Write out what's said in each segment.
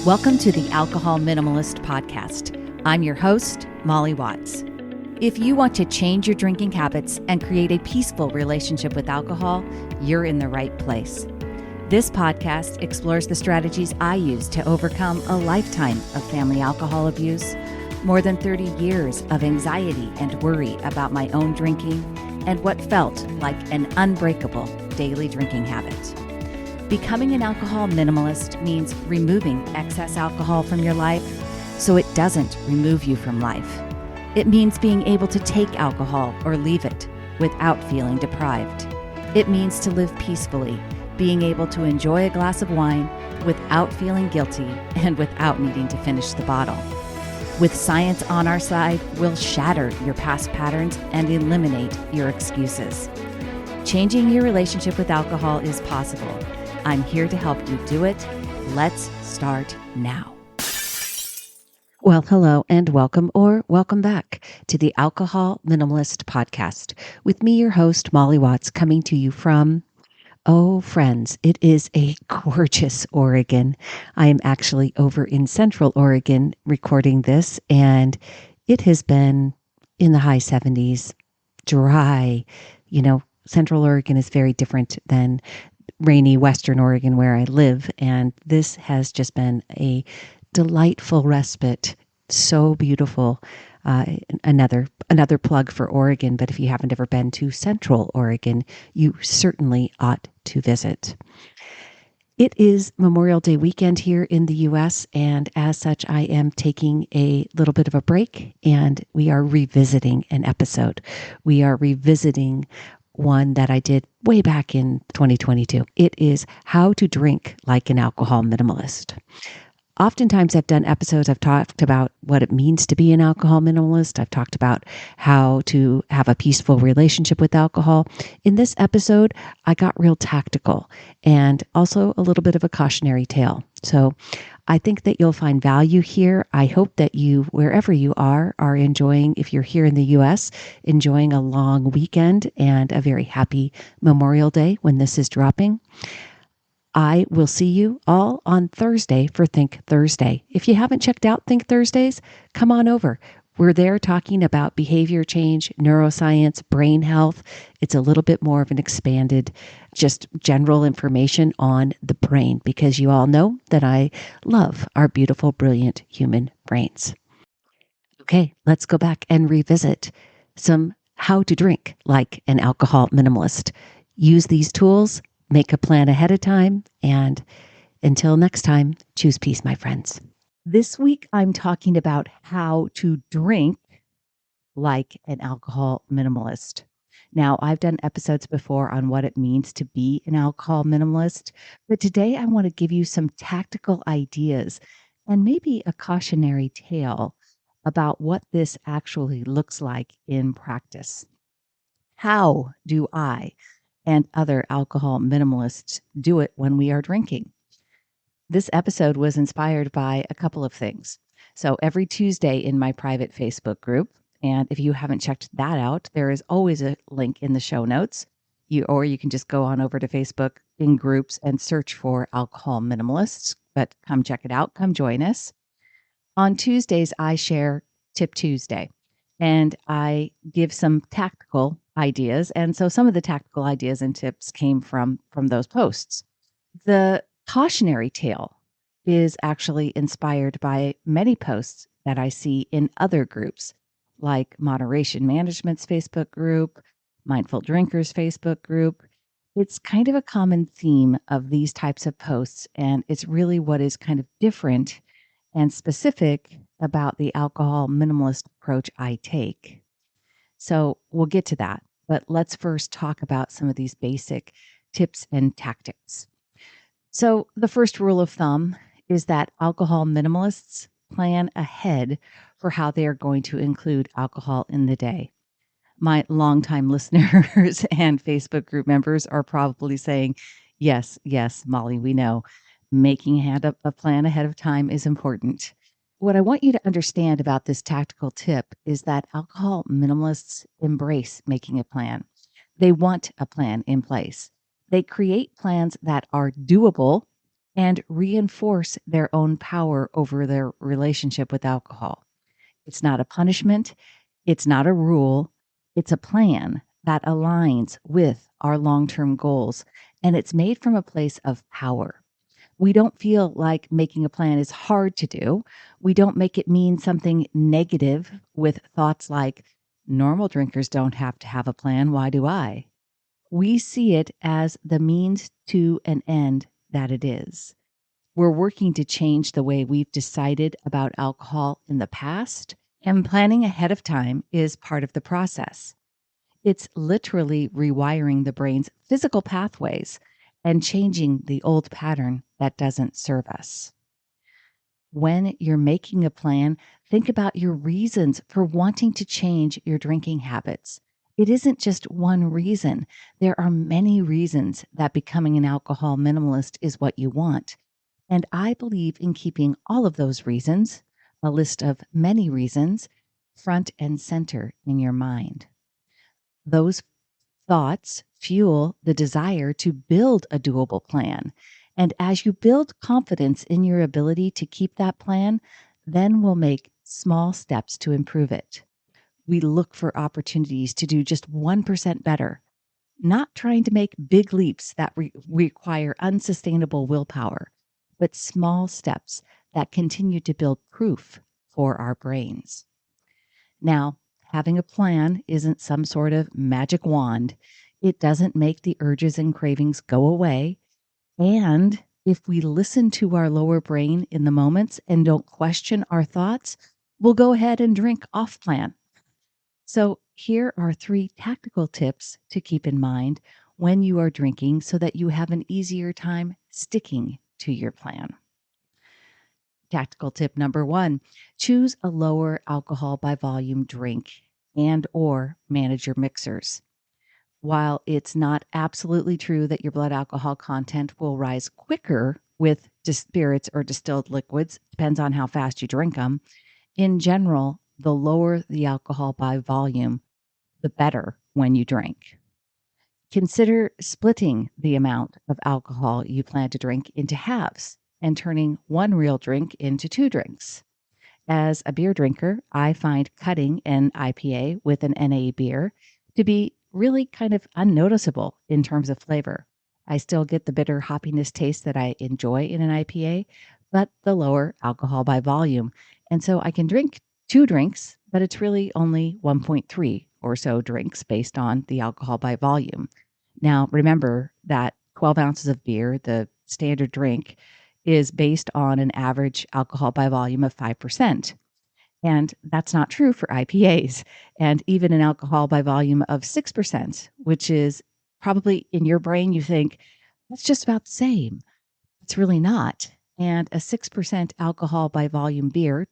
Welcome to the Alcohol Minimalist podcast. I'm your host, Molly Watts. If you want to change your drinking habits and create a peaceful relationship with alcohol, you're in the right place. This podcast explores the strategies I use to overcome a lifetime of family alcohol abuse, more than 30 years of anxiety and worry about my own drinking, and what felt like an unbreakable daily drinking habit. Becoming an alcohol minimalist means removing excess alcohol from your life so it doesn't remove you from life. It means being able to take alcohol or leave it without feeling deprived. It means to live peacefully, being able to enjoy a glass of wine without feeling guilty and without needing to finish the bottle. With science on our side, we'll shatter your past patterns and eliminate your excuses. Changing your relationship with alcohol is possible. I'm here to help you do it. Let's start now. Well, hello and welcome or welcome back to the Alcohol Minimalist podcast with me, your host, Molly Watts, coming to you from, friends, it is a gorgeous Oregon. I am actually over in Central Oregon recording this, and it has been in the high 70s, dry. Central Oregon is very different than rainy Western Oregon where I live, and this has just been a delightful respite. So beautiful. Another plug for Oregon, but if you haven't ever been to Central Oregon, you certainly ought to visit. It is Memorial Day weekend here in the U.S., and as such, I am taking a little bit of a break, and we are revisiting an episode. We are revisiting one that I did way back in 2022. It is How to Drink Like an Alcohol Minimalist. Oftentimes I've done episodes, I've talked about what it means to be an alcohol minimalist. I've talked about how to have a peaceful relationship with alcohol. In this episode, I got real tactical and also a little bit of a cautionary tale. So I think that you'll find value here. I hope that you, wherever you are enjoying, if you're here in the U.S., enjoying a long weekend and a very happy Memorial Day when this is dropping. I will see you all on Thursday for Think Thursday. If you haven't checked out Think Thursdays, come on over. We're there talking about behavior change, neuroscience, brain health. It's a little bit more of an expanded, just general information on the brain, because you all know that I love our beautiful, brilliant human brains. Okay, let's go back and revisit some how to drink like an alcohol minimalist. Use these tools, make a plan ahead of time, and until next time, choose peace, my friends. This week, I'm talking about how to drink like an alcohol minimalist. Now, I've done episodes before on what it means to be an alcohol minimalist, but today I want to give you some tactical ideas and maybe a cautionary tale about what this actually looks like in practice. How do I and other alcohol minimalists do it when we are drinking? This episode was inspired by a couple of things. So every Tuesday in my private Facebook group, and if you haven't checked that out, there is always a link in the show notes. Or you can just go on over to Facebook in groups and search for Alcohol Minimalists. But come check it out. Come join us. On Tuesdays, I share Tip Tuesday, and I give some tactical ideas. And so some of the tactical ideas and tips came from those posts. The cautionary tale is actually inspired by many posts that I see in other groups, like Moderation Management's Facebook group, Mindful Drinkers Facebook group. It's kind of a common theme of these types of posts, and it's really what is kind of different and specific about the alcohol minimalist approach I take. So we'll get to that, but let's first talk about some of these basic tips and tactics. So the first rule of thumb is that alcohol minimalists plan ahead for how they are going to include alcohol in the day. My longtime listeners and Facebook group members are probably saying, yes, Molly, we know. Making a plan ahead of time is important. What I want you to understand about this tactical tip is that alcohol minimalists embrace making a plan. They want a plan in place. They create plans that are doable and reinforce their own power over their relationship with alcohol. It's not a punishment, it's not a rule, it's a plan that aligns with our long term goals, and it's made from a place of power. We don't feel like making a plan is hard to do. We don't make it mean something negative with thoughts like, normal drinkers don't have to have a plan. Why do I? We see it as the means to an end that it is. We're working to change the way we've decided about alcohol in the past, and planning ahead of time is part of the process. It's literally rewiring the brain's physical pathways and changing the old pattern that doesn't serve us. When you're making a plan, think about your reasons for wanting to change your drinking habits. It isn't just one reason. There are many reasons that becoming an alcohol minimalist is what you want. And I believe in keeping all of those reasons, a list of many reasons, front and center in your mind. Those thoughts fuel the desire to build a doable plan. And as you build confidence in your ability to keep that plan, then we'll make small steps to improve it. We look for opportunities to do just 1% better, not trying to make big leaps that require unsustainable willpower, but small steps that continue to build proof for our brains. Now, having a plan isn't some sort of magic wand. It doesn't make the urges and cravings go away. And if we listen to our lower brain in the moments and don't question our thoughts, we'll go ahead and drink off plan. So here are 3 tactical tips to keep in mind when you are drinking so that you have an easier time sticking to your plan. Tactical tip number 1, choose a lower alcohol by volume drink and or manage your mixers. While it's not absolutely true that your blood alcohol content will rise quicker with spirits or distilled liquids, depends on how fast you drink them, in general, the lower the alcohol by volume, the better when you drink. Consider splitting the amount of alcohol you plan to drink into halves and turning one real drink into 2 drinks. As a beer drinker, I find cutting an IPA with an NA beer to be really kind of unnoticeable in terms of flavor. I still get the bitter hoppiness taste that I enjoy in an IPA, but the lower alcohol by volume. And so I can drink 2 drinks, but it's really only 1.3 or so drinks based on the alcohol by volume. Now, remember that 12 ounces of beer, the standard drink, is based on an average alcohol by volume of 5%. And that's not true for IPAs. And even an alcohol by volume of 6%, which is probably in your brain, you think, that's just about the same. It's really not. And a 6% alcohol by volume beer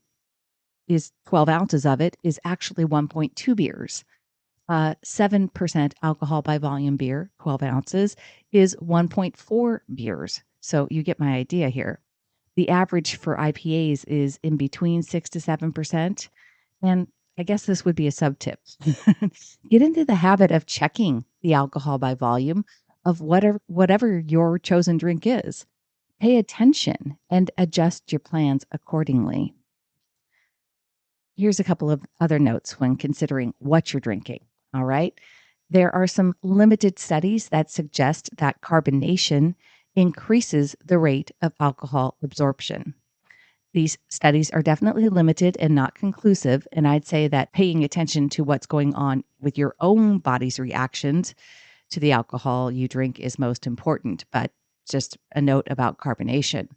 is 12 ounces of it is actually 1.2 beers. 7% alcohol by volume beer, 12 ounces, is 1.4 beers. So you get my idea here. The average for IPAs is in between 6 to 7%. And I guess this would be a sub tip. Get into the habit of checking the alcohol by volume of whatever your chosen drink is. Pay attention and adjust your plans accordingly. Here's a couple of other notes when considering what you're drinking. All right. There are some limited studies that suggest that carbonation increases the rate of alcohol absorption. These studies are definitely limited and not conclusive, and I'd say that paying attention to what's going on with your own body's reactions to the alcohol you drink is most important, but just a note about carbonation.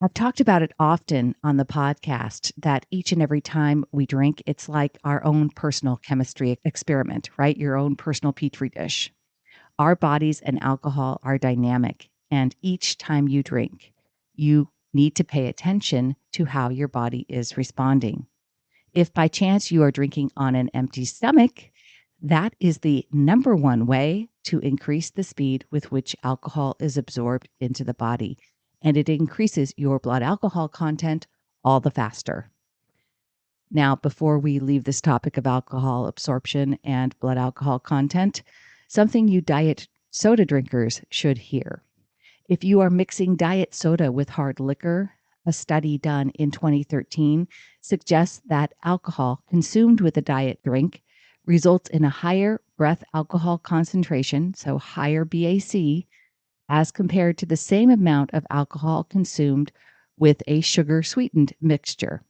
I've talked about it often on the podcast that each and every time we drink, it's like our own personal chemistry experiment, right? Your own personal petri dish. Our bodies and alcohol are dynamic, and each time you drink, you need to pay attention to how your body is responding. If by chance you are drinking on an empty stomach, that is the number one way to increase the speed with which alcohol is absorbed into the body, and it increases your blood alcohol content all the faster. Now, before we leave this topic of alcohol absorption and blood alcohol content, something you diet soda drinkers should hear. If you are mixing diet soda with hard liquor, a study done in 2013 suggests that alcohol consumed with a diet drink results in a higher breath alcohol concentration, so higher BAC, as compared to the same amount of alcohol consumed with a sugar sweetened mixture.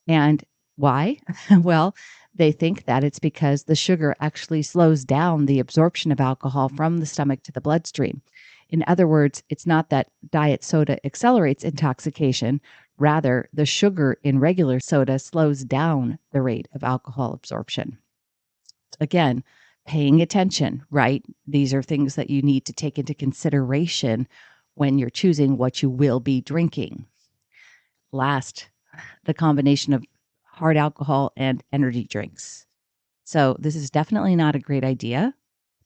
And why? Well, they think that it's because the sugar actually slows down the absorption of alcohol from the stomach to the bloodstream. In other words, it's not that diet soda accelerates intoxication. Rather, the sugar in regular soda slows down the rate of alcohol absorption. Again, paying attention, right? These are things that you need to take into consideration when you're choosing what you will be drinking. Last, the combination of hard alcohol and energy drinks. So, this is definitely not a great idea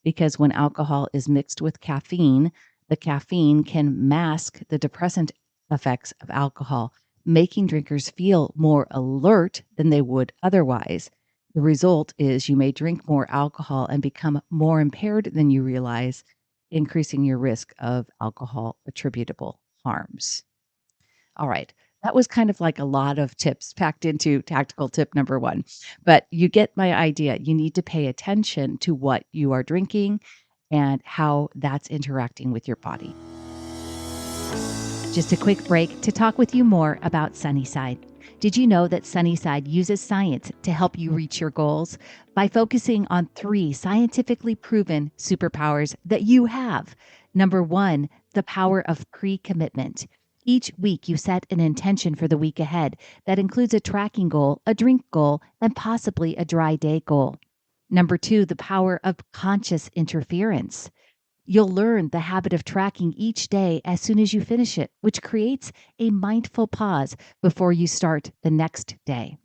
because when alcohol is mixed with caffeine, the caffeine can mask the depressant effects of alcohol, making drinkers feel more alert than they would otherwise. The result is you may drink more alcohol and become more impaired than you realize, increasing your risk of alcohol attributable harms. All right. That was kind of like a lot of tips packed into tactical tip number one. But you get my idea. You need to pay attention to what you are drinking and how that's interacting with your body. Just a quick break to talk with you more about Sunnyside. Did you know that Sunnyside uses science to help you reach your goals by focusing on 3 scientifically proven superpowers that you have? Number 1, the power of pre-commitment. Each week, you set an intention for the week ahead that includes a tracking goal, a drink goal, and possibly a dry day goal. Number 2, the power of conscious interference. You'll learn the habit of tracking each day as soon as you finish it, which creates a mindful pause before you start the next day.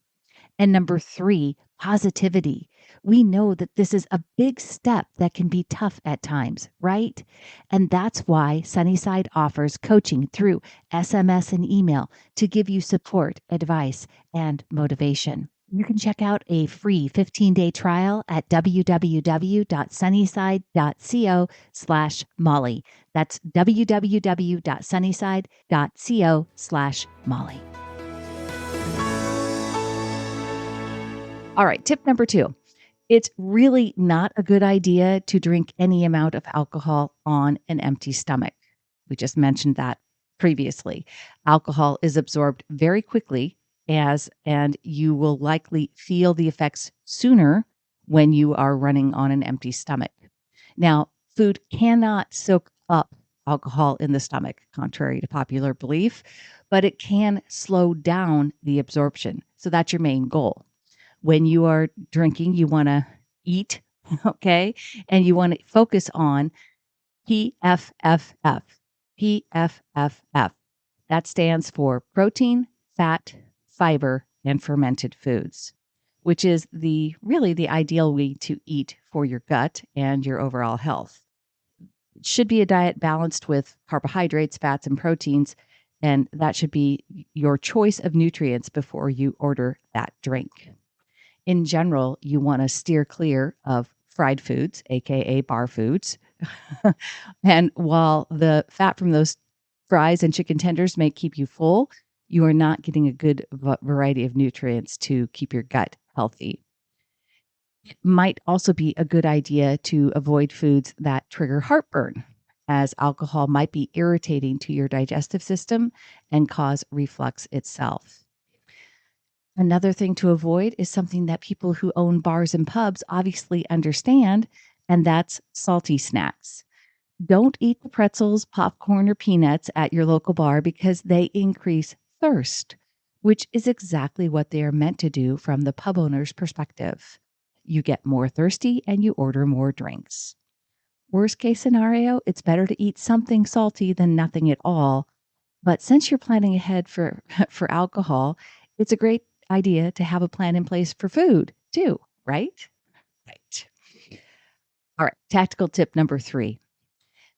And number 3, positivity. We know that this is a big step that can be tough at times, right? And that's why Sunnyside offers coaching through SMS and email to give you support, advice, and motivation. You can check out a free 15-day trial at www.sunnyside.co/Molly. That's www.sunnyside.co/Molly. All right, tip number 2. It's really not a good idea to drink any amount of alcohol on an empty stomach. We just mentioned that previously. Alcohol is absorbed very quickly and you will likely feel the effects sooner when you are running on an empty stomach. Now, food cannot soak up alcohol in the stomach, contrary to popular belief, but it can slow down the absorption. So that's your main goal. When you are drinking, you want to eat, okay? And you want to focus on PFFF. PFFF. That stands for protein, fat, fiber, and fermented foods, which is really the ideal way to eat for your gut and your overall health. It should be a diet balanced with carbohydrates, fats, and proteins, and that should be your choice of nutrients before you order that drink. In general, you want to steer clear of fried foods, aka bar foods. And while the fat from those fries and chicken tenders may keep you full, you are not getting a good variety of nutrients to keep your gut healthy. It might also be a good idea to avoid foods that trigger heartburn, as alcohol might be irritating to your digestive system and cause reflux itself. Another thing to avoid is something that people who own bars and pubs obviously understand, and that's salty snacks. Don't eat the pretzels, popcorn, or peanuts at your local bar because they increase thirst, which is exactly what they are meant to do from the pub owner's perspective. You get more thirsty and you order more drinks. Worst case scenario, it's better to eat something salty than nothing at all. But since you're planning ahead for alcohol, it's a great idea to have a plan in place for food too, right? Right. All right. Tactical tip number 3.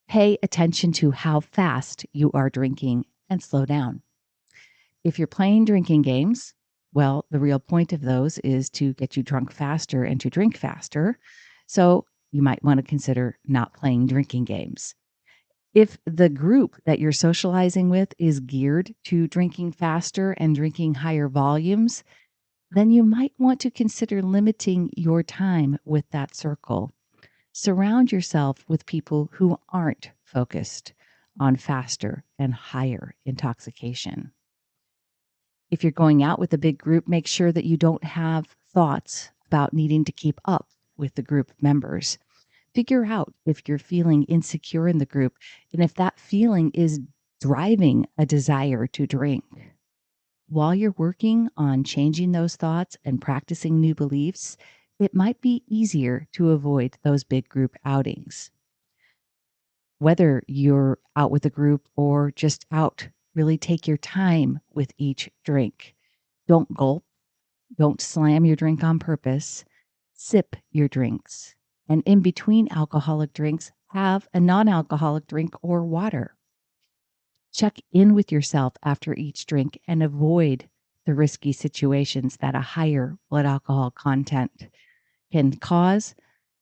Pay attention to how fast you are drinking and slow down. If you're playing drinking games, well, the real point of those is to get you drunk faster and to drink faster. So you might want to consider not playing drinking games. If the group that you're socializing with is geared to drinking faster and drinking higher volumes, then you might want to consider limiting your time with that circle. Surround yourself with people who aren't focused on faster and higher intoxication. If you're going out with a big group, make sure that you don't have thoughts about needing to keep up with the group members. Figure out if you're feeling insecure in the group and if that feeling is driving a desire to drink. While you're working on changing those thoughts and practicing new beliefs, it might be easier to avoid those big group outings. Whether you're out with a group or just out, really take your time with each drink. Don't gulp. Don't slam your drink on purpose. Sip your drinks. And in between alcoholic drinks, have a non-alcoholic drink or water. Check in with yourself after each drink and avoid the risky situations that a higher blood alcohol content can cause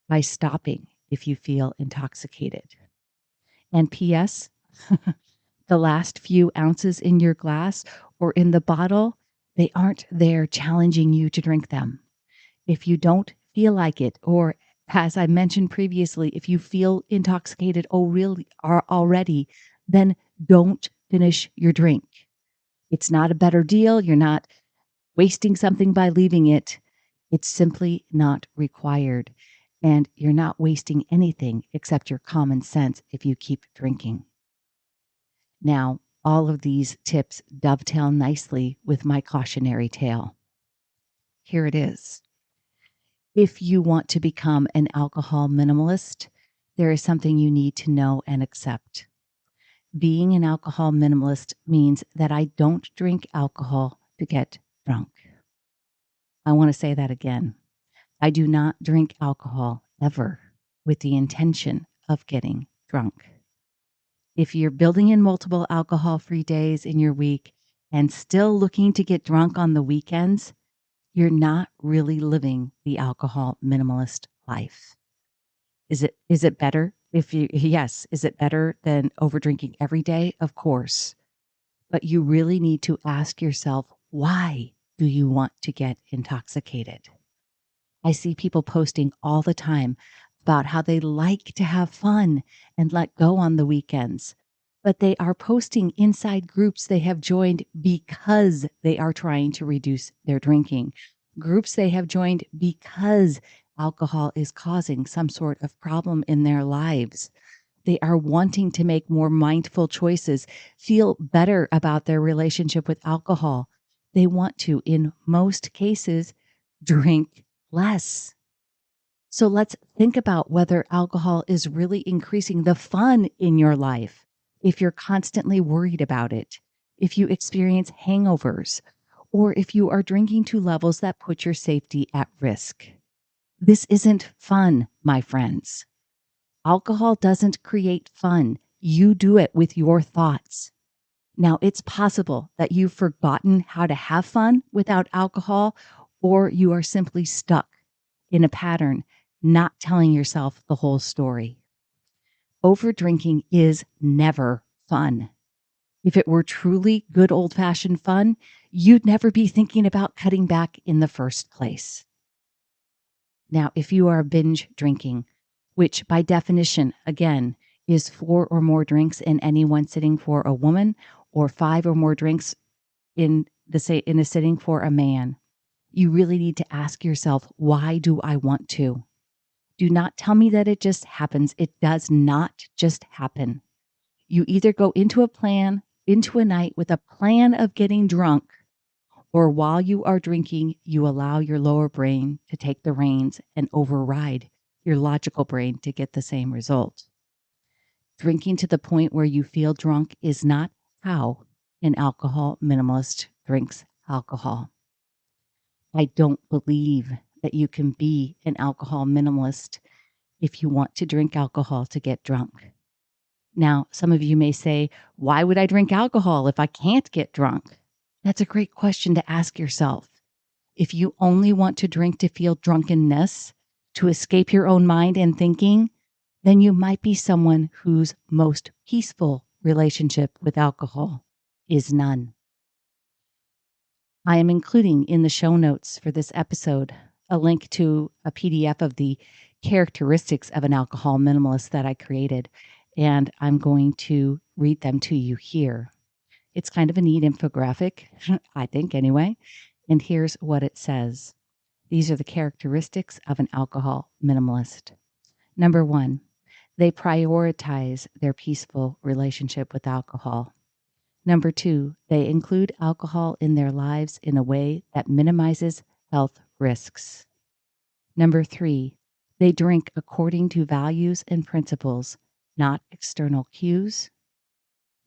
by stopping if you feel intoxicated. And P.S., the last few ounces in your glass or in the bottle, they aren't there challenging you to drink them. If you don't feel like it, or as I mentioned previously, if you feel intoxicated already, then don't finish your drink. It's not a better deal. You're not wasting something by leaving it. It's simply not required. And you're not wasting anything except your common sense if you keep drinking. Now, all of these tips dovetail nicely with my cautionary tale. Here it is. If you want to become an alcohol minimalist, there is something you need to know and accept. Being an alcohol minimalist means that I don't drink alcohol to get drunk. I want to say that again. I do not drink alcohol ever with the intention of getting drunk. If you're building in multiple alcohol-free days in your week and still looking to get drunk on the weekends, you're not really living the alcohol minimalist life. Is it better yes, is it better than over drinking every day? Of course. But you really need to ask yourself, why do you want to get intoxicated? I see people posting all the time about how they like to have fun and let go on the weekends, but they are posting inside groups they have joined because they are trying to reduce their drinking, groups they have joined because alcohol is causing some sort of problem in their lives. They are wanting to make more mindful choices, feel better about their relationship with alcohol. They want to, in most cases, drink less. So let's think about whether alcohol is really increasing the fun in your life. If you're constantly worried about it, if you experience hangovers, or if you are drinking to levels that put your safety at risk. This isn't fun, my friends. Alcohol doesn't create fun. You do it with your thoughts. Now, it's possible that you've forgotten how to have fun without alcohol, or you are simply stuck in a pattern, not telling yourself the whole story. Over drinking is never fun. If it were truly good old-fashioned fun, you'd never be thinking about cutting back in the first place. Now, if you are binge drinking, which by definition, again, is 4 or more drinks in any one sitting for a woman, or 5 or more drinks in a sitting for a man, you really need to ask yourself, why do I want to? Do not tell me that it just happens. It does not just happen. You either go into a night with a plan of getting drunk, or while you are drinking, you allow your lower brain to take the reins and override your logical brain to get the same result. Drinking to the point where you feel drunk is not how an alcohol minimalist drinks alcohol. I don't believe that you can be an alcohol minimalist if you want to drink alcohol to get drunk. Now, some of you may say, why would I drink alcohol if I can't get drunk? That's a great question to ask yourself. If you only want to drink to feel drunkenness, to escape your own mind and thinking, then you might be someone whose most peaceful relationship with alcohol is none. I am including in the show notes for this episode a link to a PDF of the characteristics of an alcohol minimalist that I created, and I'm going to read them to you here. It's kind of a neat infographic, I think anyway, and here's what it says. These are the characteristics of an alcohol minimalist. Number 1, they prioritize their peaceful relationship with alcohol. Number 2, they include alcohol in their lives in a way that minimizes health risks. Number 3, they drink according to values and principles, not external cues.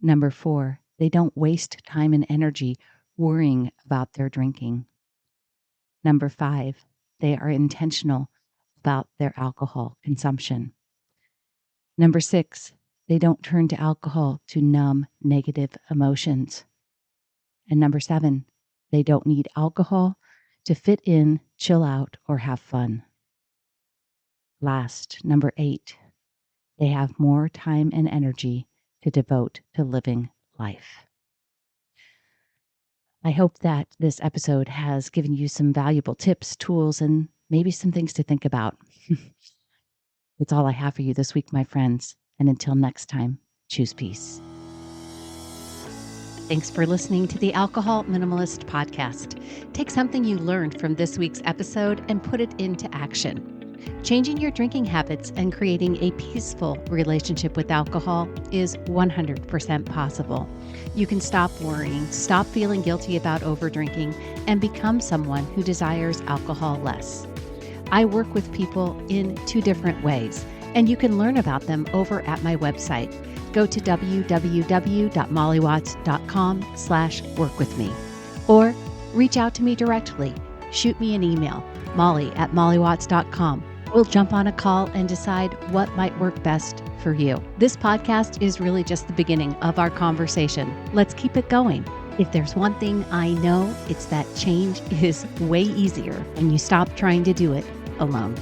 Number 4, they don't waste time and energy worrying about their drinking. Number 5, they are intentional about their alcohol consumption. Number 6, they don't turn to alcohol to numb negative emotions. And number 7, they don't need alcohol to fit in, chill out, or have fun. Last, number 8, they have more time and energy to devote to living life. I hope that this episode has given you some valuable tips, tools, and maybe some things to think about. That's all I have for you this week, my friends. And until next time, choose peace. Thanks for listening to the Alcohol Minimalist podcast. Take something you learned from this week's episode and put it into action. Changing your drinking habits and creating a peaceful relationship with alcohol is 100% possible. You can stop worrying, stop feeling guilty about overdrinking, and become someone who desires alcohol less. I work with people in 2 different ways, and you can learn about them over at my website. Go to www.mollywatts.com/workwithme or reach out to me directly. Shoot me an email, molly@mollywatts.com. We'll jump on a call and decide what might work best for you. This podcast is really just the beginning of our conversation. Let's keep it going. If there's one thing I know, it's that change is way easier when you stop trying to do it alone.